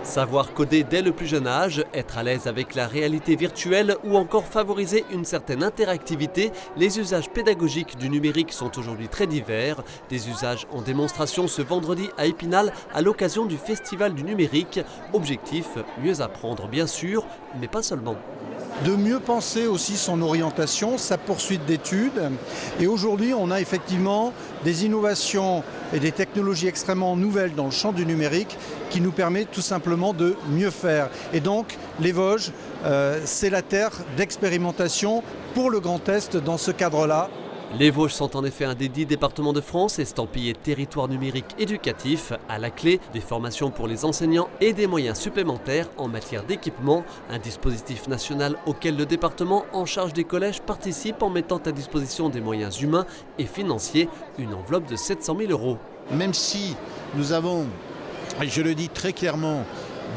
Savoir coder dès le plus jeune âge, être à l'aise avec la réalité virtuelle ou encore favoriser une certaine interactivité, les usages pédagogiques du numérique sont aujourd'hui très divers. Des usages en démonstration ce vendredi à Épinal à l'occasion du Festival du numérique. Objectif, mieux apprendre bien sûr, mais pas seulement. De mieux penser aussi son orientation, sa poursuite d'études. Et aujourd'hui, on a effectivement des innovations et des technologies extrêmement nouvelles dans le champ du numérique qui nous permettent tout simplement de mieux faire. Et donc, les Vosges, c'est la terre d'expérimentation pour le Grand Est dans ce cadre-là. Les Vosges sont en effet un des 10 départements de France estampillés territoire numérique éducatif. À la clé, des formations pour les enseignants et des moyens supplémentaires en matière d'équipement. Un dispositif national auquel le département en charge des collèges participe en mettant à disposition des moyens humains et financiers, une enveloppe de 700 000 €. Même si nous avons, et je le dis très clairement,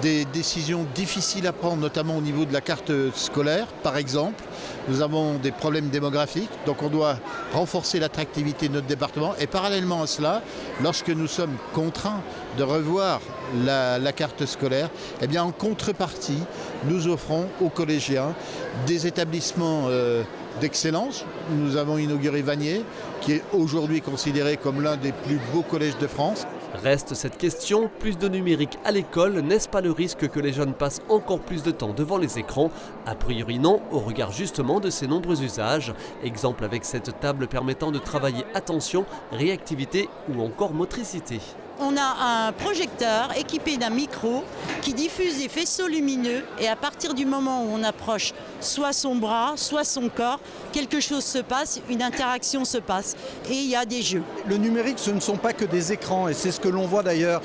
des décisions difficiles à prendre, notamment au niveau de la carte scolaire, par exemple. Nous avons des problèmes démographiques, donc on doit renforcer l'attractivité de notre département. Et parallèlement à cela, lorsque nous sommes contraints de revoir la carte scolaire, eh bien en contrepartie, nous offrons aux collégiens des établissements d'excellence. Nous avons inauguré Vanier, qui est aujourd'hui considéré comme l'un des plus beaux collèges de France. Reste cette question, plus de numérique à l'école, n'est-ce pas le risque que les jeunes passent encore plus de temps devant les écrans? A priori non, au regard justement de ces nombreux usages. Exemple avec cette table permettant de travailler attention, réactivité ou encore motricité. On a un projecteur équipé d'un micro qui diffuse des faisceaux lumineux et à partir du moment où on approche soit son bras, soit son corps, quelque chose se passe, une interaction se passe et il y a des jeux. Le numérique, ce ne sont pas que des écrans et c'est ce que l'on voit d'ailleurs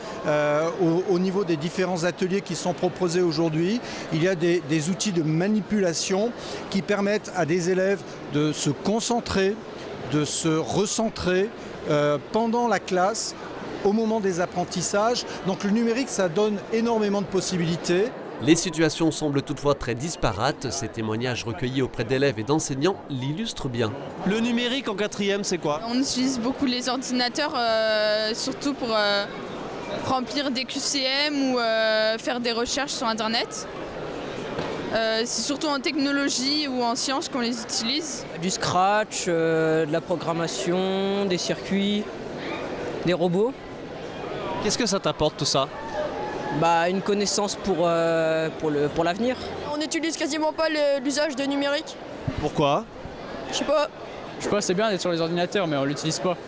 au niveau des différents ateliers qui sont proposés aujourd'hui. Il y a des outils de manipulation qui permettent à des élèves de se concentrer, de se recentrer pendant la classe, au moment des apprentissages. Donc le numérique, ça donne énormément de possibilités. Les situations semblent toutefois très disparates. Ces témoignages recueillis auprès d'élèves et d'enseignants l'illustrent bien. Le numérique en quatrième, c'est quoi? On utilise beaucoup les ordinateurs, surtout pour remplir des QCM ou faire des recherches sur Internet. C'est surtout en technologie ou en sciences qu'on les utilise. Du scratch, de la programmation, des circuits, des robots. Qu'est-ce que ça t'apporte tout ça? Une connaissance pour l'avenir. On n'utilise quasiment pas l'usage de numérique. Pourquoi? Je sais pas. Je sais pas, c'est bien d'être sur les ordinateurs, mais on l'utilise pas.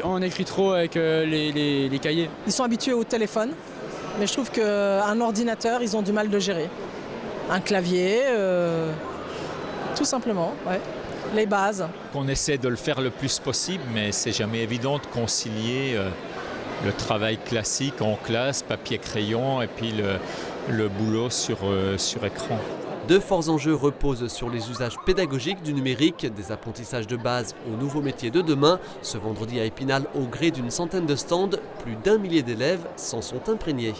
On écrit trop avec les cahiers. Ils sont habitués au téléphone, mais je trouve qu'un ordinateur, ils ont du mal de gérer. Un clavier, tout simplement, ouais. Les bases. On essaie de le faire le plus possible, mais c'est jamais évident de concilier le travail classique en classe, papier-crayon, et puis le boulot sur écran. De forts enjeux reposent sur les usages pédagogiques du numérique, des apprentissages de base aux nouveaux métiers de demain. Ce vendredi à Épinal, au gré d'une centaine de stands, plus d'1 millier d'élèves s'en sont imprégnés.